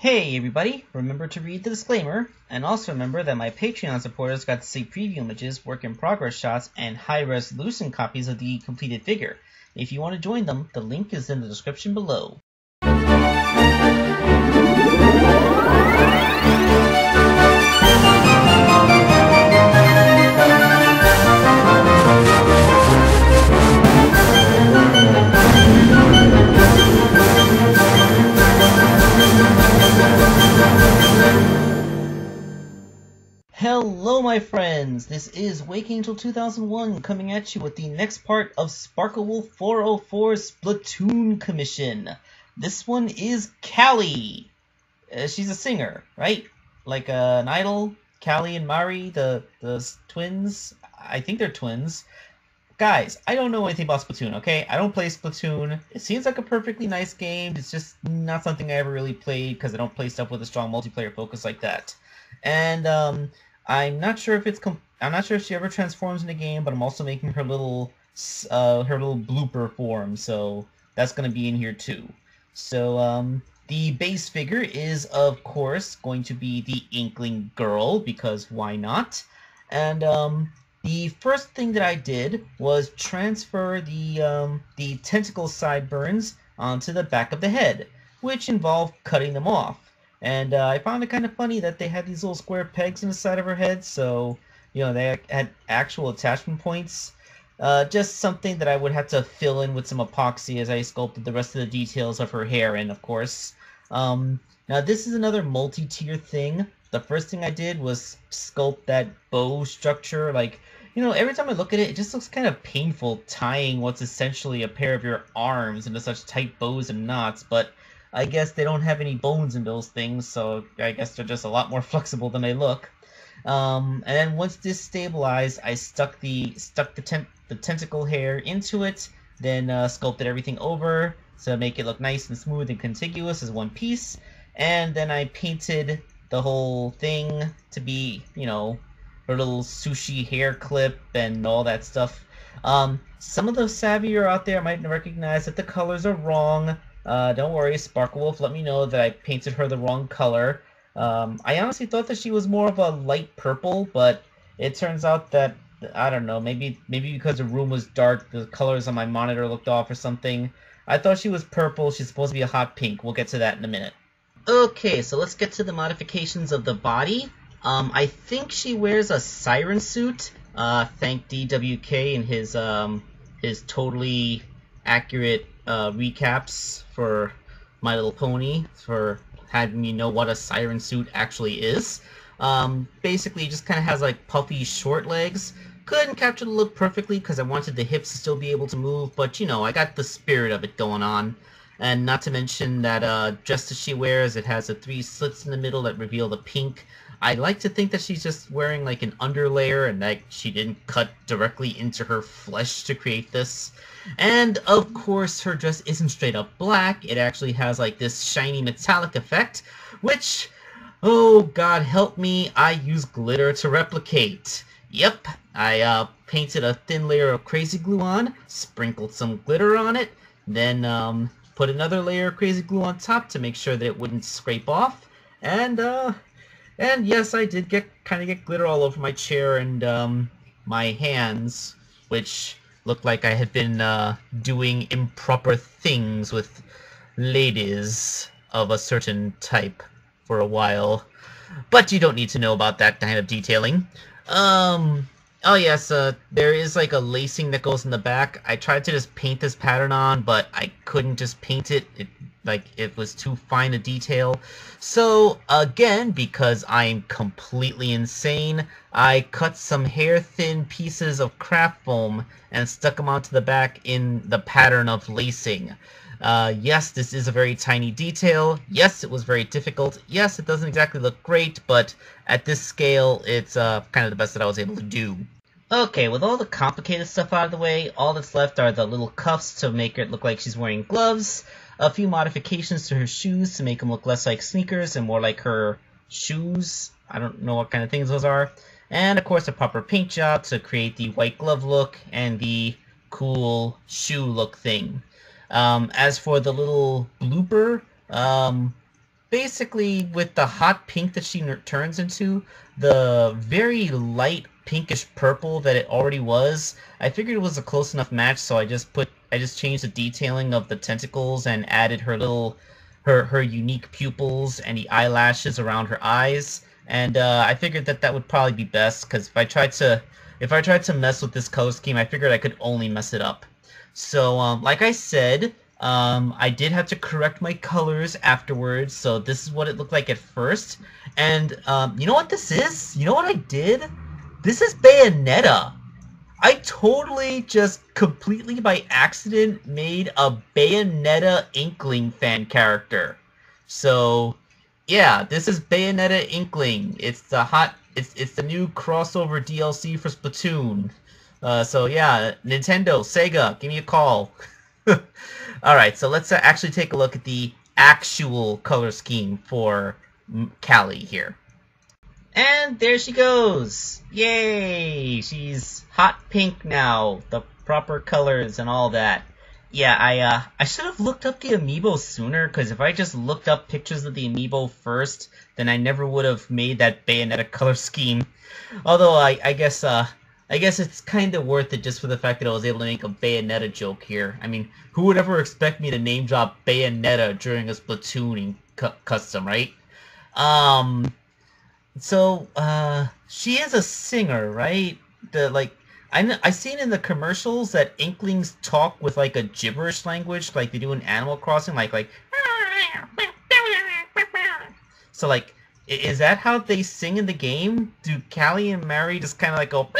Hey everybody, remember to read the disclaimer, and also remember that my Patreon supporters got to see preview images, work in progress shots, and high resolution copies of the completed figure. If you want to join them, the link is in the description below. Hello my friends, this is Waking Until 2001 coming at you with the next part of Sparklewolf404's Splatoon commission. This one is Callie. She's a singer, right? Like an idol, Callie and Mari, the twins. I think they're twins. Guys, I don't know anything about Splatoon, okay? I don't play Splatoon. It seems like a perfectly nice game. It's just not something I ever really played because I don't play stuff with a strong multiplayer focus like that. And I'm not sure if I'm not sure if she ever transforms in the game, but I'm also making her little blooper form, so that's gonna be in here too. So the base figure is of course going to be the Inkling girl, because why not? And the first thing that I did was transfer the tentacle sideburns onto the back of the head, which involved cutting them off. And I found it kind of funny that they had these little square pegs in the side of her head, so, you know, they had actual attachment points. Just something that I would have to fill in with some epoxy as I sculpted the rest of the details of her hair in, of course. Now, this is another multi-tier thing. The first thing I did was sculpt that bow structure. Like, you know, every time I look at it, it just looks kind of painful tying what's essentially a pair of your arms into such tight bows and knots, but I guess they don't have any bones in those things, so I guess they're just a lot more flexible than they look. And then once this stabilized, I stuck the tentacle hair into it, then sculpted everything over to make it look nice and smooth and contiguous as one piece. And then I painted the whole thing to be, you know, her little sushi hair clip and all that stuff. Some of the savvier out there might recognize that the colors are wrong. Don't worry, Sparklewolf let me know that I painted her the wrong color. I honestly thought that she was more of a light purple, but it turns out that, I don't know, maybe because the room was dark, the colors on my monitor looked off or something. I thought she was purple. She's supposed to be a hot pink. We'll get to that in a minute. Okay, so let's get to the modifications of the body. I think she wears a siren suit. Thank DWK and his totally accurate recaps for My Little Pony for having me know what a siren suit actually is. Basically, it just kind of has like puffy short legs. Couldn't capture the look perfectly because I wanted the hips to still be able to move, but you know, I got the spirit of it going on. And not to mention that dress that she wears, it has the 3 slits in the middle that reveal the pink. I like to think that she's just wearing like an underlayer and that she didn't cut directly into her flesh to create this. And of course her dress isn't straight up black, it actually has like this shiny metallic effect, which, oh god help me, I use glitter to replicate. Yep, I painted a thin layer of crazy glue on, sprinkled some glitter on it, then put another layer of crazy glue on top to make sure that it wouldn't scrape off, and yes, I did kind of get glitter all over my chair and my hands, which looked like I had been doing improper things with ladies of a certain type for a while. But you don't need to know about that kind of detailing. Oh yes, there is like a lacing that goes in the back. I tried to just paint this pattern on, but I couldn't just paint it. It was too fine a detail. So again, because I'm completely insane, I cut some hair-thin pieces of craft foam and stuck them onto the back in the pattern of lacing. Yes, this is a very tiny detail. Yes, it was very difficult. Yes, it doesn't exactly look great, but at this scale, it's kind of the best that I was able to do. Okay, with all the complicated stuff out of the way, all that's left are the little cuffs to make it look like she's wearing gloves, a few modifications to her shoes to make them look less like sneakers and more like her shoes. I don't know what kind of things those are. And of course a proper paint job to create the white glove look and the cool shoe look thing. As for the little blooper, basically, with the hot pink that she turns into, the very light pinkish purple that it already was, I figured it was a close enough match, so I just changed the detailing of the tentacles and added her unique pupils and the eyelashes around her eyes. And I figured that that would probably be best, because if I tried to mess with this color scheme, I figured I could only mess it up. So, like I said, I did have to correct my colors afterwards, so this is what it looked like at first. And, you know what this is? You know what I did? This is Bayonetta. I totally just completely by accident made a Bayonetta Inkling fan character. So, yeah, this is Bayonetta Inkling. It's the new crossover DLC for Splatoon. So yeah, Nintendo, Sega, give me a call. Alright, so let's actually take a look at the actual color scheme for Callie here. And there she goes! Yay! She's hot pink now, the proper colors and all that. Yeah, I should have looked up the amiibo sooner, because if I just looked up pictures of the amiibo first, then I never would have made that Bayonetta color scheme. Although I guess it's kind of worth it just for the fact that I was able to make a Bayonetta joke here. I mean, who would ever expect me to name drop Bayonetta during a Splatoon custom, right? So, she is a singer, right? I seen in the commercials that Inklings talk with like a gibberish language, like they do in Animal Crossing, like. So, like, is that how they sing in the game? Do Callie and Mary just kind of like go?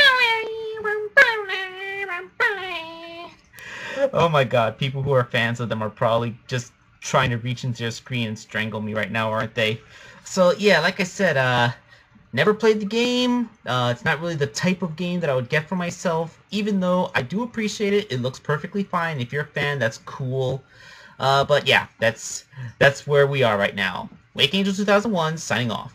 Oh my god, people who are fans of them are probably just trying to reach into their screen and strangle me right now, aren't they? So yeah, like I said, never played the game. It's not really the type of game that I would get for myself, even though I do appreciate it. It looks perfectly fine. If you're a fan, that's cool. But yeah, that's where we are right now. Wake Angel 2001, signing off.